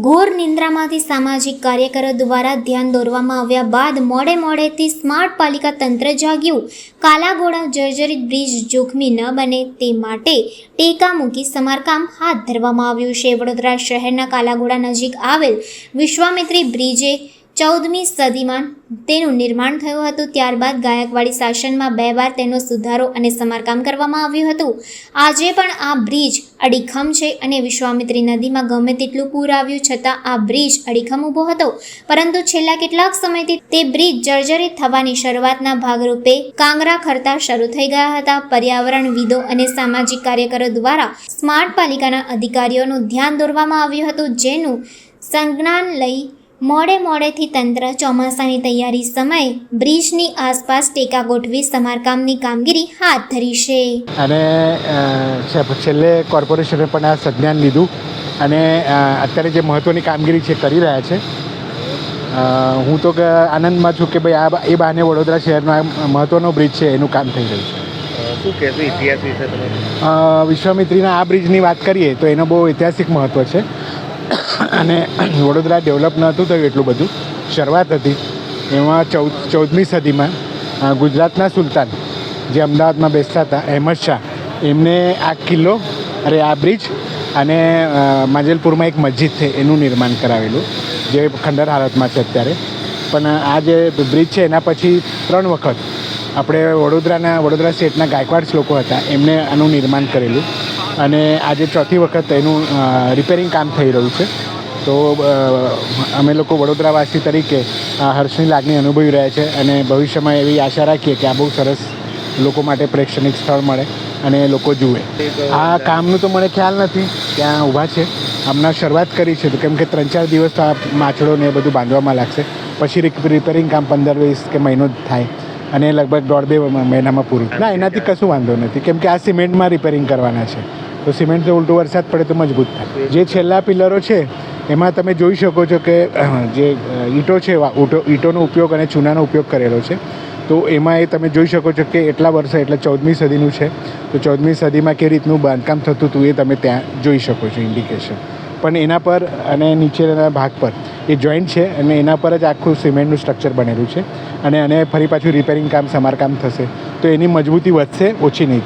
ઘોર નિંદ્રામાંથી સામાજિક કાર્યકરો દ્વારા ધ્યાન દોરવામાં આવ્યા બાદ મોડેથી સ્માર્ટ પાલિકા તંત્ર જાગ્યું. કાલાઘોડા જર્જરિત બ્રિજ જોખમી ન બને તે માટે ટેકા મૂકી સમારકામ હાથ ધરવામાં આવ્યું છે. વડોદરા શહેરના કાલાઘોડા નજીક આવેલ વિશ્વામિત્રી બ્રિજે 14મી સદીમાં તેનું નિર્માણ થયું હતું. ત્યારબાદ ગાયકવાડી શાસનમાં 2 વાર તેનો સુધારો અને સમારકામ કરવામાં આવ્યું હતું. આજે પણ આ બ્રિજ અડીખમ છે અને વિશ્વામિત્રી નદીમાં ગમે તેટલું પૂર આવ્યું છતાં આ બ્રિજ અડીખમ ઊભો હતો. પરંતુ છેલ્લા કેટલાક સમયથી તે બ્રિજ જર્જરિત થવાની શરૂઆતના ભાગરૂપે કાંગરા ખરતા શરૂ થઈ ગયા હતા. પર્યાવરણવિદો અને સામાજિક કાર્યકરો દ્વારા સ્માર્ટ પાલિકાના અધિકારીઓનું ધ્યાન દોરવામાં આવ્યું હતું, જેનું સંજ્ઞાન લઈ મોડેથી તંત્ર ચોમાસાની તૈયારી સમયે બ્રિજની આસપાસ ટેકા ગોઠવી સમારકામની કામગીરી હાથ ધરી છે. અને છેલ્લે કોર્પોરેશને પણ આ સંજ્ઞાન લીધું અને અત્યારે જે મહત્ત્વની કામગીરી છે કરી રહ્યા છે. હું તો આનંદમાં છું કે ભાઈ એ બહાને વડોદરા શહેરનો આ મહત્ત્વનો બ્રિજ છે એનું કામ થઈ રહ્યું છે. શું કહેશો ઇતિહાસ વિશે તમે? વિશ્વામિત્રીના આ બ્રિજની વાત કરીએ તો એનો બહુ ઐતિહાસિક મહત્ત્વ છે. અને વડોદરા ડેવલપ નહોતું થયું એટલું બધું, શરૂઆત હતી. એમાં 14મી સદીમાં ગુજરાતના સુલતાન જે અમદાવાદમાં બેસતા હતા, અહેમદ શાહ, એમને આ કિલ્લો આ બ્રિજ અને માંજલપુરમાં એક મસ્જિદ છે એનું નિર્માણ કરાવેલું, જે ખંડર હાલતમાં છે અત્યારે. પણ આ જે બ્રિજ છે એના પછી 3 વખત આપણે વડોદરા સ્ટેટના ગાયકવાડ લોકો હતા એમને આનું નિર્માણ કરેલું અને આજે 4થી વખત એનું રિપેરિંગ કામ થઈ રહ્યું છે. તો અમે લોકો વડોદરાવાસી તરીકે હર્ષની લાગણી અનુભવી રહ્યા છે અને ભવિષ્યમાં એવી આશા રાખીએ કે આ બહુ સરસ લોકો માટે પ્રેક્ષણિક સ્થળ મળે અને લોકો જુએ. આ કામનું તો મને ખ્યાલ નથી, ત્યાં ઊભા છે, હમણાં શરૂઆત કરી છે. તો કેમ કે 3-4 દિવસ તો આ માછડો ને એ બધું બાંધવામાં લાગશે, પછી રિપેરિંગ કામ 15-20 કે મહિનો જ થાય અને લગભગ 1.5-2 મહિનામાં પૂરું. ના, એનાથી કશું વાંધો નથી કેમ કે આ સિમેન્ટમાં રિપેરિંગ કરવાના છે. તો સિમેન્ટ તો ઉલટું વરસાદ પડે તો મજબૂત થાય. જે છેલ્લા પિલરો છે એમાં તમે જોઈ શકો છો કે જે ઈંટો છે, ઈંટોનો ઉપયોગ અને ચૂનાનો ઉપયોગ કરેલો છે. તો એમાં એ તમે જોઈ શકો છો કે એટલા વર્ષે એટલે 14મી સદીનું છે. તો 14મી સદીમાં કેવી રીતનું બાંધકામ થતું હતું એ તમે ત્યાં જોઈ શકો છો ઇન્ડિકેશન. પણ એના પર અને નીચેના ભાગ પર એ જોઈન્ટ છે અને એના પર જ આખું સિમેન્ટનું સ્ટ્રક્ચર બનેલું છે અને ફરી પાછું રિપેરિંગ કામ સમારકામ થશે તો એની મજબૂતી વધશે, ઓછી નહીં.